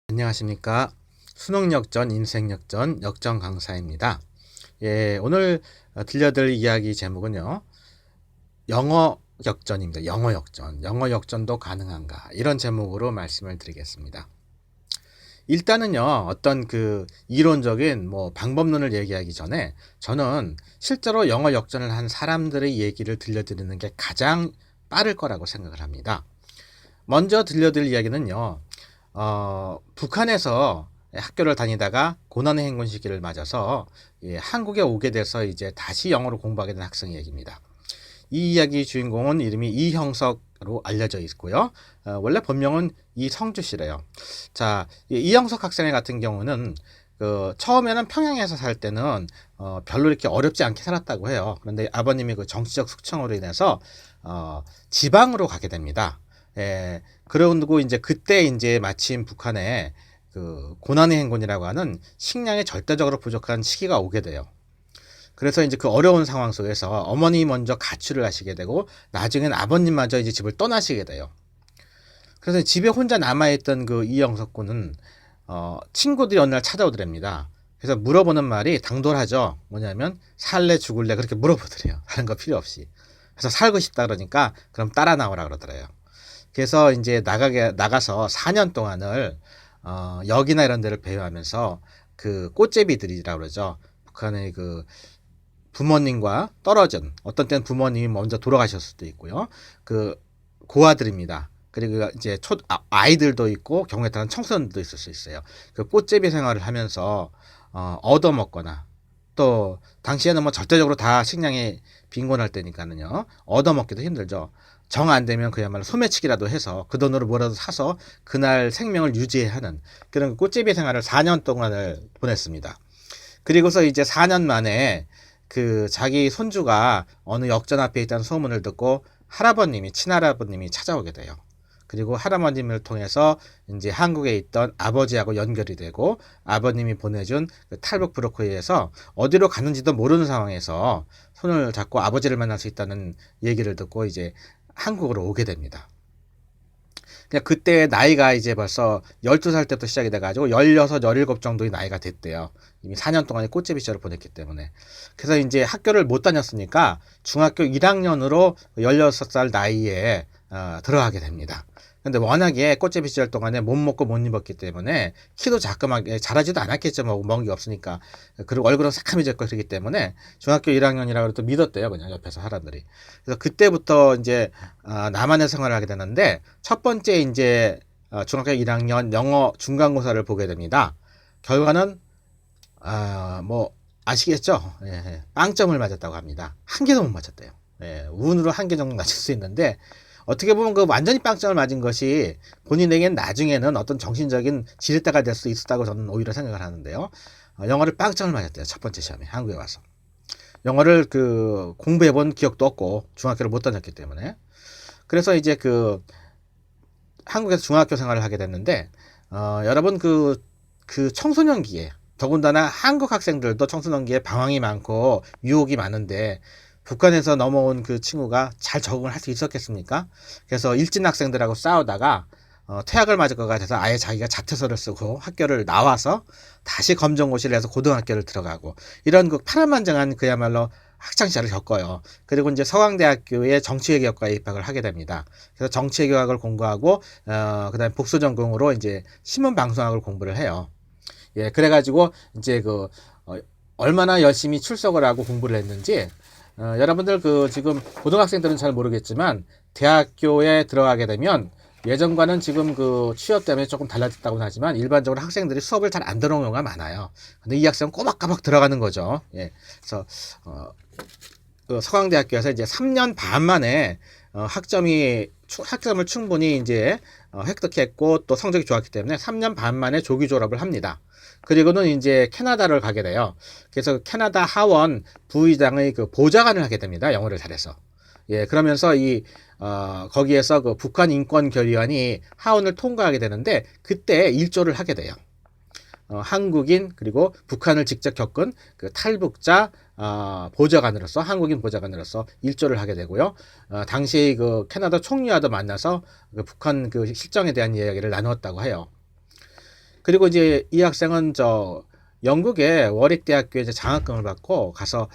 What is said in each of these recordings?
안녕하십니까. 수능역전, 인생역전, 역전 강사입니다. 오늘 들려드릴 이야기 제목은요. 영어 역전입니다. 영어 역전. 영어 역전도 가능한가? 이런 제목으로 말씀을 드리겠습니다. 일단은요, 어떤 이론적인 방법론을 얘기하기 전에 저는 실제로 영어 역전을 한 사람들의 얘기를 들려드리는 게 가장 빠를 거라고 생각을 합니다. 먼저 들려드릴 이야기는요. 북한에서 학교를 다니다가 고난의 행군 시기를 맞아서 한국에 오게 돼서 이제 다시 영어를 공부하게 된 학생 얘기입니다. 이 이야기 주인공은 이름이 이형석으로 알려져 있고요. 원래 본명은 이성주 씨래요. 자, 이형석 학생 같은 경우는 처음에는 평양에서 살 때는 별로 이렇게 어렵지 않게 살았다고 해요. 그런데 아버님이 정치적 숙청으로 인해서 지방으로 가게 됩니다. 그러고 이제 그때 이제 마침 북한에 고난의 행군이라고 하는 식량이 절대적으로 부족한 시기가 오게 돼요. 그래서 이제 그 어려운 상황 속에서 어머니 먼저 가출을 하시게 되고 나중엔 아버님마저 이제 집을 떠나시게 돼요. 그래서 집에 혼자 남아있던 이영석 군은 친구들이 어느 날 찾아오더랍니다. 그래서 물어보는 말이 당돌하죠. 뭐냐면 살래 죽을래 그렇게 물어보더래요. 다른 거 필요 없이. 그래서 살고 싶다 그러니까 그럼 따라 나오라 그러더래요. 그래서 이제 나가서 4년 동안을 역이나 이런 데를 배회하면서 꽃제비들이라고 그러죠. 북한의 부모님과 떨어진, 어떤 때는 부모님이 먼저 돌아가셨을 수도 있고요. 고아들입니다. 그리고 이제 아이들도 있고 경우에 따른 청소년도 있을 수 있어요. 꽃제비 생활을 하면서 얻어먹거나 또 당시에는 절대적으로 다 식량이 빈곤할 때니까는요. 얻어먹기도 힘들죠. 정 안 되면 그야말로 소매치기라도 해서 그 돈으로 뭐라도 사서 그날 생명을 유지해야 하는 그런 꽃제비 생활을 4년 동안을 보냈습니다. 그리고서 이제 4년 만에 자기 손주가 어느 역전 앞에 있다는 소문을 듣고 친할아버님이 찾아오게 돼요. 그리고 할아버님을 통해서 이제 한국에 있던 아버지하고 연결이 되고 아버님이 보내준 탈북 브로커에 의해서 어디로 가는지도 모르는 상황에서 손을 잡고 아버지를 만날 수 있다는 얘기를 듣고 이제 한국으로 오게 됩니다. 그냥 그때 나이가 이제 벌써 12살 때부터 시작이 돼가지고 16, 17 정도의 나이가 됐대요. 이미 4년 동안의 꽃제비 시절을 보냈기 때문에. 그래서 이제 학교를 못 다녔으니까 중학교 1학년으로 16살 나이에 들어가게 됩니다. 근데 워낙에 꽃제비 시절 동안에 못 먹고 못 입었기 때문에 키도 자그마하게 자라지도 않았겠죠. 먹은 게 없으니까. 그리고 얼굴은 새카매졌고 그러기 때문에 중학교 1학년이라고 또 믿었대요. 그냥 옆에서 사람들이. 그래서 그때부터 이제 남한의 생활을 하게 되는데 첫 번째 이제 중학교 1학년 영어 중간고사를 보게 됩니다. 결과는 아시겠죠? 예, 빵점을 맞았다고 합니다. 한 개도 못 맞췄대요. 예, 운으로 한 개 정도 맞을 수 있는데 어떻게 보면 완전히 빵점을 맞은 것이 본인에겐 나중에는 어떤 정신적인 지렛대가 될 수 있었다고 저는 오히려 생각을 하는데요. 영어를 빵점을 맞았대요. 첫 번째 시험에 한국에 와서. 영어를 공부해본 기억도 없고 중학교를 못 다녔기 때문에. 그래서 이제 한국에서 중학교 생활을 하게 됐는데 여러분 청소년기에 더군다나 한국 학생들도 청소년기에 방황이 많고 유혹이 많은데 북한에서 넘어온 그 친구가 잘 적응을 할 수 있었겠습니까? 그래서 일진 학생들하고 싸우다가 퇴학을 맞을 것 같아서 아예 자기가 자퇴서를 쓰고 학교를 나와서 다시 검정고시를 해서 고등학교를 들어가고 이런 파란만장한 그야말로 학창시절을 겪어요. 그리고 이제 서강대학교의 정치외교학과에 입학을 하게 됩니다. 그래서 정치외교학을 공부하고 그다음에 복수전공으로 이제 신문방송학을 공부를 해요. 예, 그래가지고 이제 얼마나 열심히 출석을 하고 공부를 했는지 여러분들 지금 고등학생들은 잘 모르겠지만 대학교에 들어가게 되면 예전과는 지금 취업 때문에 조금 달라졌다고는 하지만 일반적으로 학생들이 수업을 잘 안 들어오는 경우가 많아요. 근데 이 학생은 꼬박꼬박 들어가는 거죠. 예. 그래서 서강대학교에서 이제 3년 반 만에 학점을 충분히 이제 획득했고 또 성적이 좋았기 때문에 3년 반 만에 조기 졸업을 합니다. 그리고는 이제 캐나다를 가게 돼요. 그래서 캐나다 하원 부의장의 보좌관을 하게 됩니다. 영어를 잘해서. 예, 그러면서 거기에서 북한 인권결의안이 하원을 통과하게 되는데 그때 일조를 하게 돼요. 한국인 그리고 북한을 직접 겪은 탈북자 보좌관으로서 한국인 보좌관으로서 일조를 하게 되고요. 당시 캐나다 총리와도 만나서 북한 실정에 대한 이야기를 나누었다고 해요. 그리고 이제 이 학생은 영국의 워릭 대학교에 이제 장학금을 받고 가서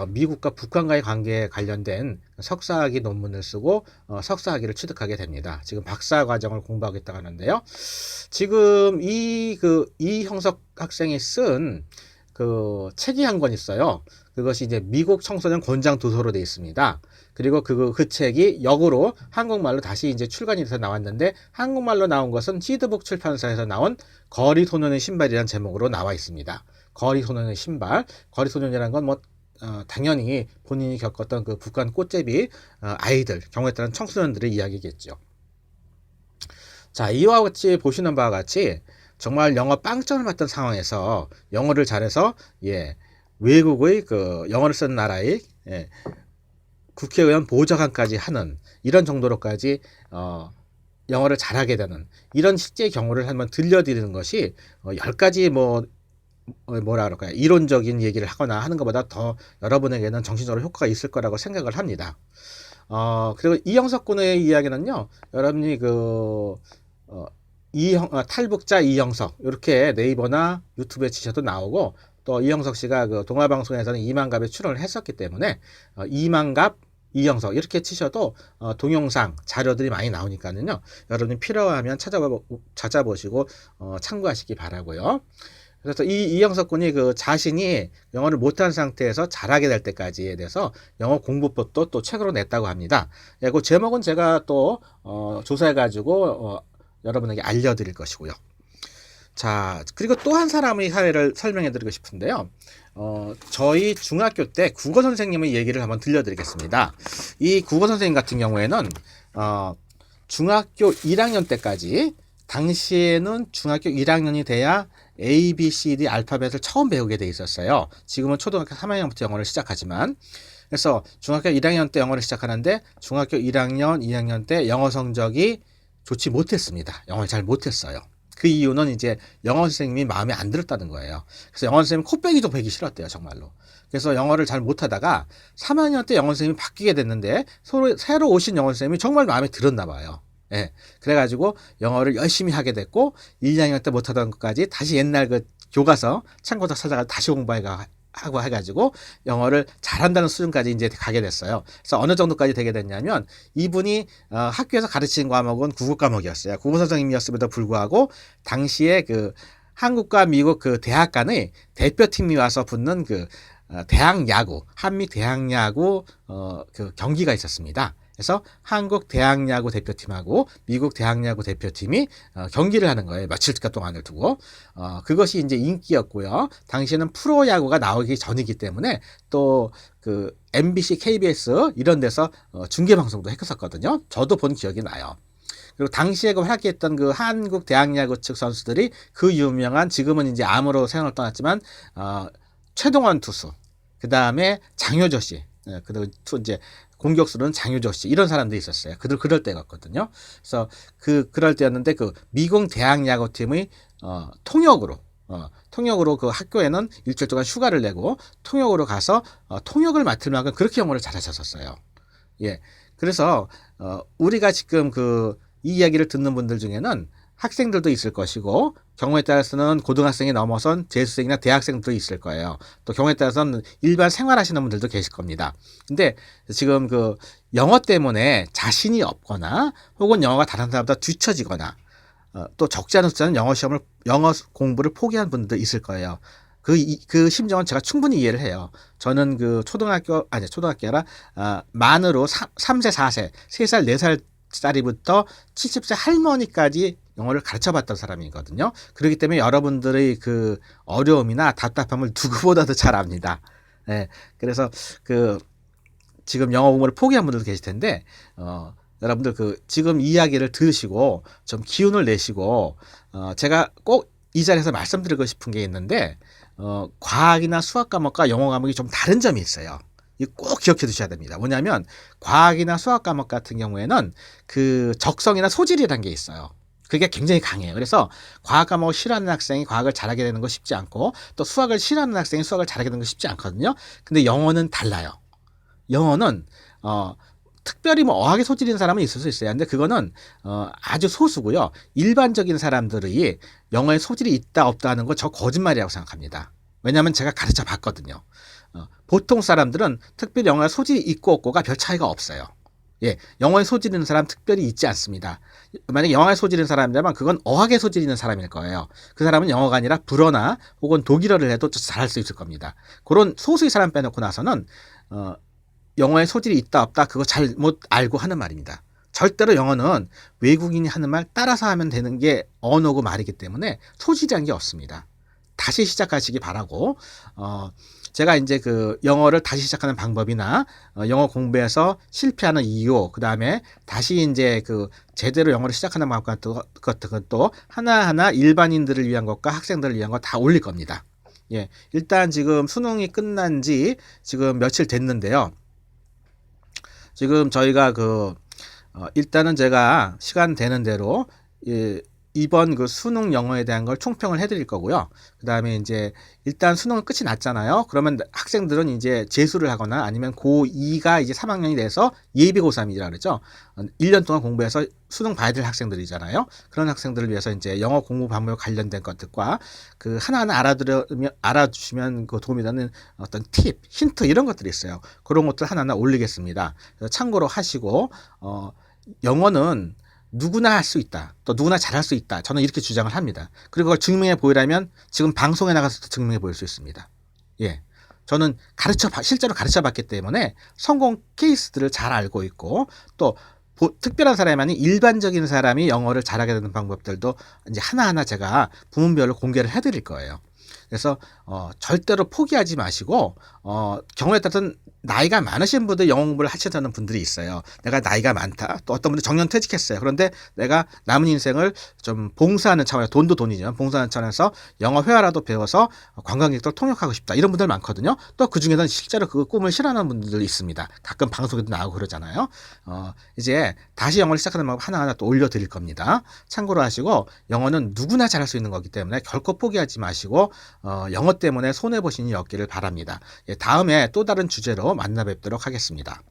미국과 북한과의 관계에 관련된 석사학위 논문을 쓰고 석사학위를 취득하게 됩니다. 지금 박사 과정을 공부하고 있다고 하는데요. 지금 이형석 학생이 쓴 그 책이 한 권 있어요. 그것이 이제 미국 청소년 권장 도서로 되어 있습니다. 그리고 그 책이 역으로 한국말로 다시 이제 출간이 돼서 나왔는데, 한국말로 나온 것은 히드북 출판사에서 나온 거리 소년의 신발이라는 제목으로 나와 있습니다. 거리 소년의 신발. 거리 소년이라는 건 당연히 본인이 겪었던 그 북한 꽃제비 아이들, 경우에 따른 청소년들의 이야기겠죠. 자, 이와 같이 보시는 바와 같이 정말 영어 빵점을 맞던 상황에서 영어를 잘해서 외국의 그 영어를 쓰는 나라의 국회의원 보좌관까지 하는 이런 정도로까지 영어를 잘하게 되는 이런 실제 경우를 한번 들려드리는 것이 10가지 뭐라 그럴까요? 이론적인 얘기를 하거나 하는 것보다 더 여러분에게는 정신적으로 효과가 있을 거라고 생각을 합니다. 그리고 이형석 군의 이야기는요, 여러분이 탈북자 이형석 이렇게 네이버나 유튜브에 치셔도 나오고, 또 이형석 씨가 그 동아방송에서는 이만갑에 출연을 했었기 때문에 이만갑 이형석 이렇게 치셔도 동영상 자료들이 많이 나오니까는요, 여러분이 필요하면 찾아보시고 참고하시기 바라고요. 그래서 이형석 군이 그 자신이 영어를 못한 상태에서 잘하게 될 때까지에 대해서 영어 공부법도 또 책으로 냈다고 합니다. 그 제목은 제가 또 조사해가지고 여러분에게 알려드릴 것이고요. 자, 그리고 또 한 사람의 사례를 설명해 드리고 싶은데요. 저희 중학교 때 국어 선생님의 얘기를 한번 들려드리겠습니다. 이 국어 선생님 같은 경우에는 중학교 1학년 때까지, 당시에는 중학교 1학년이 돼야 A, B, C, D 알파벳을 처음 배우게 돼 있었어요. 지금은 초등학교 3학년부터 영어를 시작하지만, 그래서 중학교 1학년 때 영어를 시작하는데 중학교 1학년, 2학년 때 영어 성적이 좋지 못했습니다. 영어를 잘 못했어요. 그 이유는 이제 영어 선생님이 마음에 안 들었다는 거예요. 그래서 영어 선생님 코빼기도 배기 싫었대요, 정말로. 그래서 영어를 잘 못하다가 3학년 때 영어 선생님이 바뀌게 됐는데 새로 오신 영어 선생님이 정말 마음에 들었나 봐요. 그래가지고 영어를 열심히 하게 됐고, 1, 2학년 때 못하던 것까지 다시 옛날 그 교과서 참고서 찾아가 다시 하고 해가지고 영어를 잘한다는 수준까지 이제 가게 됐어요. 그래서 어느 정도까지 되게 됐냐면, 이분이 학교에서 가르치는 과목은 국어 과목이었어요. 국어 선생님이었음에도 불구하고 당시에 그 한국과 미국 그 대학 간의 대표팀이 와서 붙는 그 대학 야구, 한미 대학 야구 그 경기가 있었습니다. 그래서 한국 대학야구 대표팀하고 미국 대학야구 대표팀이 경기를 하는 거예요. 며칠간 동안을 두고. 그것이 이제 인기였고요. 당시에는 프로야구가 나오기 전이기 때문에 또 그 MBC, KBS 이런 데서 중계 방송도 했었거든요. 저도 본 기억이 나요. 그리고 당시에 활약했던 그 한국 대학야구 측 선수들이 그 유명한, 지금은 이제 암으로 세상을 떠났지만 최동원 투수, 그 다음에 장효조 씨, 그리고 이제 공격수는 장효조 씨, 이런 사람들이 있었어요. 그럴 때였거든요. 그래서 그럴 때였는데 그 미국 대학 야구팀의 통역으로 그 학교에는 일주일 동안 휴가를 내고 통역으로 가서 통역을 맡을 만큼 그렇게 영어를 잘하셨었어요. 그래서 우리가 지금 이 이야기를 듣는 분들 중에는 학생들도 있을 것이고, 경우에 따라서는 고등학생이 넘어선 재수생이나 대학생도 있을 거예요. 또 경우에 따라서는 일반 생활하시는 분들도 계실 겁니다. 근데 지금 그 영어 때문에 자신이 없거나 혹은 영어가 다른 사람보다 뒤처지거나 또 적지 않은 숫자는 영어 공부를 포기한 분들도 있을 거예요. 그 심정은 제가 충분히 이해를 해요. 저는 초등학교 아니라 만으로 3세, 4세, 3살, 4살 짜리부터 70세 할머니까지 영어를 가르쳐 봤던 사람이거든요. 그렇기 때문에 여러분들의 그 어려움이나 답답함을 누구보다도 잘 압니다. 그래서 지금 영어 공부를 포기한 분들도 계실 텐데, 여러분들 지금 이야기를 들으시고 좀 기운을 내시고, 제가 꼭 이 자리에서 말씀드리고 싶은 게 있는데, 과학이나 수학 과목과 영어 과목이 좀 다른 점이 있어요. 이거 꼭 기억해 두셔야 됩니다. 뭐냐면 과학이나 수학 과목 같은 경우에는 그 적성이나 소질이라는 게 있어요. 그게 굉장히 강해요. 그래서 과학 과목을 싫어하는 학생이 과학을 잘하게 되는 거 쉽지 않고, 또 수학을 싫어하는 학생이 수학을 잘하게 되는 거 쉽지 않거든요. 근데 영어는 달라요. 영어는 특별히 뭐 어학에 소질 있는 사람은 있을 수 있어요. 근데 그거는 아주 소수고요. 일반적인 사람들이 영어에 소질이 있다 없다 하는 거 저 거짓말이라고 생각합니다. 왜냐하면 제가 가르쳐 봤거든요. 보통 사람들은 특별히 영어에 소질이 있고 없고가 별 차이가 없어요. 예, 영어에 소질 있는 사람 특별히 있지 않습니다. 만약에 영어에 소질 있는 사람이라면 그건 어학에 소질 있는 사람일 거예요. 그 사람은 영어가 아니라 불어나 혹은 독일어를 해도 잘할 수 있을 겁니다. 그런 소수의 사람 빼놓고 나서는 영어에 소질이 있다 없다 그거 잘못 알고 하는 말입니다. 절대로 영어는 외국인이 하는 말 따라서 하면 되는 게 언어고 말이기 때문에 소질이란 게 없습니다. 다시 시작하시기 바라고 제가 이제 그 영어를 다시 시작하는 방법이나 영어 공부에서 실패하는 이유, 그 다음에 다시 이제 그 제대로 영어를 시작하는 방법 같은 것도 하나하나 일반인들을 위한 것과 학생들을 위한 거 다 올릴 겁니다. 예, 일단 지금 수능이 끝난 지 지금 며칠 됐는데요. 지금 저희가 일단은 제가 시간 되는 대로 이번 그 수능 영어에 대한 걸 총평을 해드릴 거고요. 그 다음에 이제 일단 수능은 끝이 났잖아요. 그러면 학생들은 이제 재수를 하거나 아니면 고2가 이제 3학년이 돼서 예비 고3이라고 그러죠. 1년 동안 공부해서 수능 봐야 될 학생들이잖아요. 그런 학생들을 위해서 이제 영어 공부 방법에 관련된 것들과 그 하나하나 알아두시면 그 도움이 되는 어떤 팁, 힌트 이런 것들이 있어요. 그런 것들 하나하나 올리겠습니다. 그래서 참고로 하시고, 영어는 누구나 할 수 있다. 또 누구나 잘할 수 있다. 저는 이렇게 주장을 합니다. 그리고 그걸 증명해 보이려면 지금 방송에 나가서도 증명해 보일 수 있습니다. 예. 저는 실제로 가르쳐 봤기 때문에 성공 케이스들을 잘 알고 있고 또 특별한 사람이 아닌 일반적인 사람이 영어를 잘하게 되는 방법들도 이제 하나하나 제가 부문별로 공개를 해드릴 거예요. 그래서 절대로 포기하지 마시고 경우에 따른 나이가 많으신 분들 영어 공부를 하시는 분들이 있어요. 내가 나이가 많다. 또 어떤 분들 정년 퇴직했어요. 그런데 내가 남은 인생을 좀 봉사하는 차원에서 돈도 돈이지만 봉사하는 차원에서 영어 회화라도 배워서 관광객들 통역하고 싶다. 이런 분들 많거든요. 또 그중에는 실제로 그 꿈을 실현하는 분들도 있습니다. 가끔 방송에도 나오고 그러잖아요. 이제 다시 영어를 시작하는 방법 하나하나 또 올려드릴 겁니다. 참고로 하시고 영어는 누구나 잘할 수 있는 거기 때문에 결코 포기하지 마시고 영어 때문에 손해보시는 일 없기를 바랍니다. 예, 다음에 또 다른 주제로 만나 뵙도록 하겠습니다.